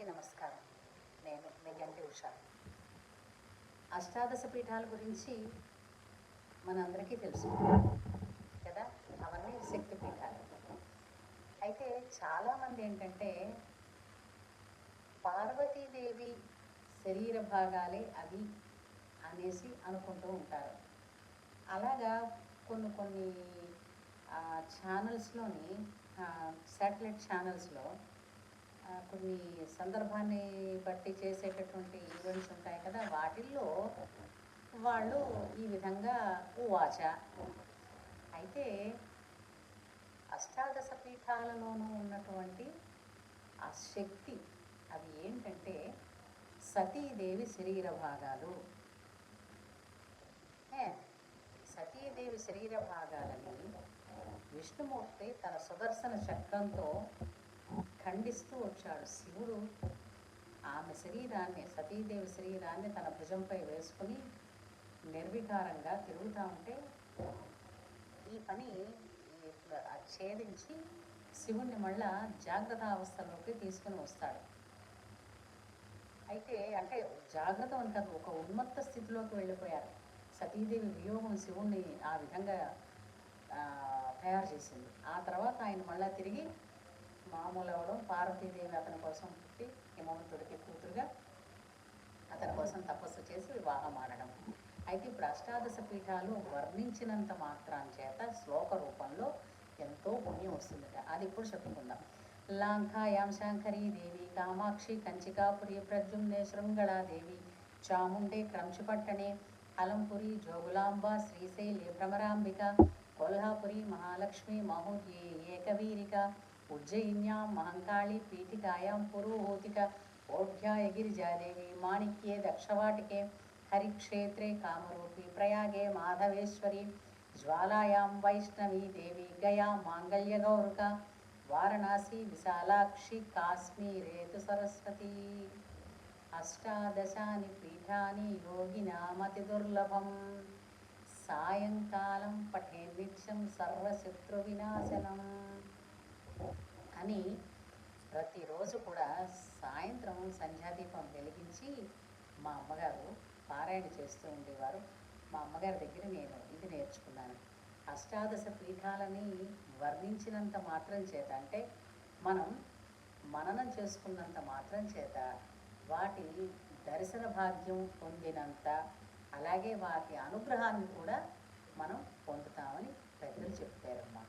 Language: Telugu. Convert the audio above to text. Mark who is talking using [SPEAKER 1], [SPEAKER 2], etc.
[SPEAKER 1] అందరికీ నమస్కారం. నేను మీ గంటి ఉష. అష్టాదశ పీఠాల గురించి మనందరికీ తెలుసు కదా, అవన్నీ శక్తి పీఠాలు. అయితే చాలామంది ఏంటంటే పార్వతీదేవి శరీర భాగాలే అవి అనేసి అనుకుంటూ ఉంటారు. అలాగా కొన్ని ఛానల్స్లోని శాటిలైట్ ఛానల్స్లో కొన్ని సందర్భాన్ని బట్టి చేసేటటువంటి ఈవెంట్స్ ఉంటాయి కదా, వాటిల్లో వాళ్ళు ఈ విధంగా ఉవాచ. అయితే అష్టాదశ పీఠాలలోనూ ఉన్నటువంటి ఆ శక్తి అవి ఏంటంటే సతీదేవి శరీర భాగాలు. సతీదేవి శరీర భాగాలని విష్ణుమూర్తి తన సుదర్శన చక్రంతో ఖండిస్తూ వచ్చాడు. శివుడు ఆమె శరీరాన్ని, సతీదేవి శరీరాన్ని తన భుజంపై వేసుకుని నిర్వికారంగా తిరుగుతూ ఉంటే ఈ పని ఛేదించి శివుణ్ణి మళ్ళా జాగ్రత్త అవస్థలోకి తీసుకుని వస్తాడు. అయితే అంటే జాగ్రత్త అని కాదు, ఒక ఉన్మత్త స్థితిలోకి వెళ్ళిపోయారు. సతీదేవి వియోగం శివుణ్ణి ఆ విధంగా తయారు చేసింది. ఆ తర్వాత ఆయన మళ్ళా తిరిగి మామూలు అవడం, పార్వతీదేవి అతని కోసం పుట్టి హిమవంతుడికి కూతురుగా అతని కోసం తపస్సు చేసి వివాహం ఆడడం. అయితే ఇప్పుడు అష్టాదశ పీఠాలు వర్ణించినంత మాత్రాన్ని చేత శ్లోక రూపంలో ఎంతో పుణ్యం వస్తుందట. అది ఇప్పుడు చెప్పుకుందాం. లాంఘాయాం శాంకరీ దేవి, కామాక్షి కంచికాపురి, ప్రద్యుమ్నే శృంగళాదేవి, చాముండే క్రంశిపట్టణే, అలంపురి జోగులాంబ, శ్రీశైలే భ్రమరాంబిక, కొల్హాపురి మహాలక్ష్మి, మహోద్యే ఏకవీరిక, ఉజ్జయిన్యాం మహంకాళి, పీఠికాయాం పురోహోతిక, ఓఢ్యాయగిరిజాదేవి, మాణిక్యే దక్షవాటికే, హరిక్షేత్రే కామరూపి, ప్రయాగే మాధవేశ్వరి, జ్వాలాయాం వైష్ణవీ దేవి, గయా మాంగళ్యగౌరుక, వారణాసి విశాలాక్షి, కాశ్మీరేతు సరస్వతి. అష్టాదశాని పీఠాని యోగినామతి దుర్లభం, సాయంకాలం పఠే నిత్యం సర్వశత్రు వినాశనం అని ప్రతిరోజు కూడా సాయంత్రం సంధ్యాదీపం వెలిగించి మా అమ్మగారు పారాయణ చేస్తూ ఉండేవారు. మా అమ్మగారి దగ్గర నేను ఇది నేర్చుకున్నాను. అష్టాదశ పీఠాలని వర్ణించినంత మాత్రం చేత, అంటే మనం మననం చేసుకున్నంత మాత్రం చేత వాటి దర్శన భాగ్యం పొందినంత, అలాగే వాటి అనుగ్రహాన్ని కూడా మనం పొందుతామని పెద్దలు చెప్తారమ్మా.